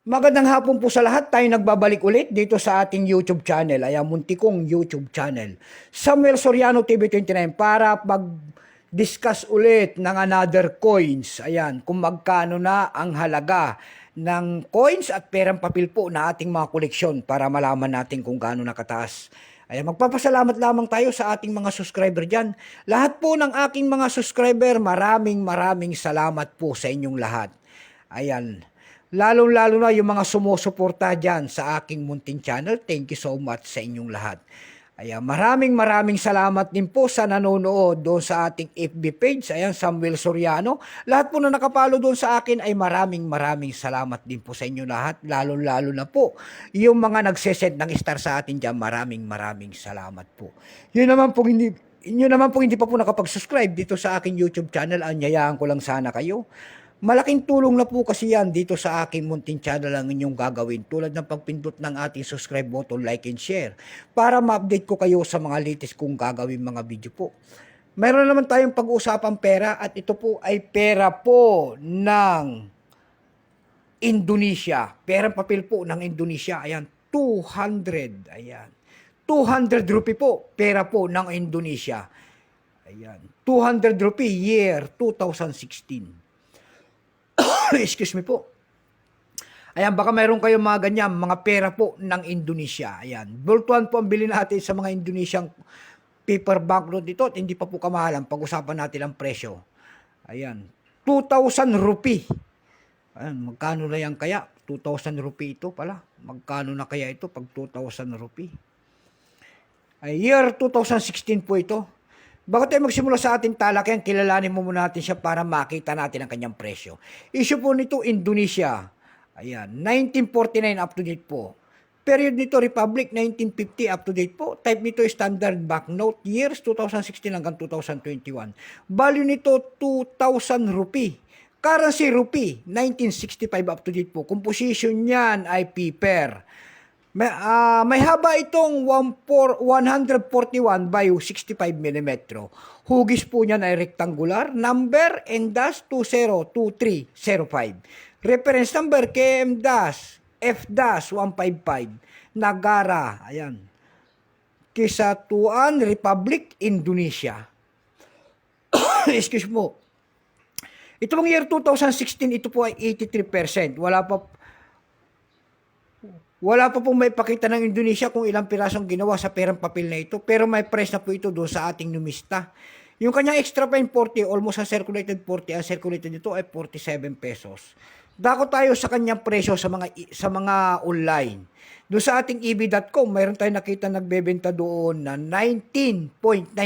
Magandang hapon po sa lahat. Tayo nagbabalik ulit dito sa ating YouTube channel. Ayan, muntikong YouTube channel. Samuel Soriano TV 29 para discuss ulit ng another coins. Ayan, kung magkano na ang halaga ng coins at perang papel po na ating mga koleksyon para malaman natin kung gaano nakataas. Ayan, magpapasalamat lamang tayo sa ating mga subscriber dyan. Lahat po ng aking mga subscriber, maraming salamat po sa inyong lahat. Ayan. Lalong-lalo na yung mga sumusuporta dyan sa aking munting channel. Thank you so much sa inyong lahat. Ayan, maraming salamat din po sa nanonood doon sa ating FB page. Ayan, Samuel Soriano. Lahat po na nakapalo doon sa akin ay maraming salamat din po sa inyo lahat. Lalo-lalo na po yung mga nagsesend ng star sa atin dyan. Maraming salamat po. Yun naman po hindi pa po nakapag-subscribe dito sa aking YouTube channel. Anyayaan ko lang sana kayo. Malaking tulong na po kasi yan dito sa aking munting channel ang inyong gagawin tulad ng pagpindot ng ating subscribe button, like and share para ma-update ko kayo sa mga latest kong gagawin mga video po. Meron naman tayong pag-uusapang pera at ito po ay pera po ng Indonesia. Perang papel po ng Indonesia. Ayan, 200. Ayan. 200 rupee po. Pera po ng Indonesia. Ayan. 200 rupee year 2016. Excuse me po. Ayan, baka mayroon kayong mga ganyan, mga pera po ng Indonesia. Ayan, bultuan po ang bilhin natin sa mga Indonesiang paper banknote dito at hindi pa po kamahalan. Pag-usapan natin ang presyo. Ayan, 2,000 rupee. Ayan, magkano na yan kaya? 2,000 rupee ito pala. Magkano na kaya ito pag 2,000 rupee? Ay, year 2016 po ito. Bago tayo magsimula sa ating talakayan, kilalanin mo muna natin siya para makita natin ang kanyang presyo. Issue po nito, Indonesia. Ayan, 1949 up to date po. Period nito, Republic, 1950 up to date po. Type nito, Standard Banknote, years 2016 hanggang 2021. Value nito, 2,000 rupee. Currency rupee, 1965 up to date po. Composition niyan ay paper. May haba itong 141 by 65 mm. Hugis po niyan ay rectangular. Number N-202305. Reference number KM-F-155. Nagara. Ayan. Kesatuan Republic Indonesia. Excuse mo. Ito pong year 2016, ito po ay 83%. Wala pa pong may pakita ng Indonesia kung ilang pirasong ginawa sa perang papel na ito. Pero may price na po ito doon sa ating numista. Yung kanyang extra fine 40, almost ang circulated 40, ang circulated nito ay 47 pesos. Dako tayo sa kanyang presyo sa mga online. Doon sa ating eb.com, mayroon tayong nakita nagbebenta doon na $19.99.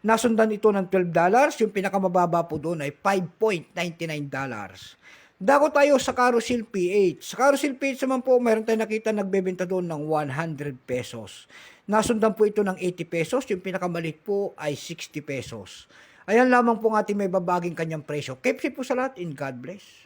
Nasundan ito ng $12. Yung pinakamababa po doon ay $5.99. Dako tayo sa Carousel PH. Sa Carousel PH naman po, mayroon tayong nakita nagbebenta doon ng 100 pesos. Nasundan po ito ng 80 pesos. Yung pinakamalit po ay 60 pesos. Ayan lamang po ang ating may babaging kanyang presyo. Keep safe po sa lahat and God bless.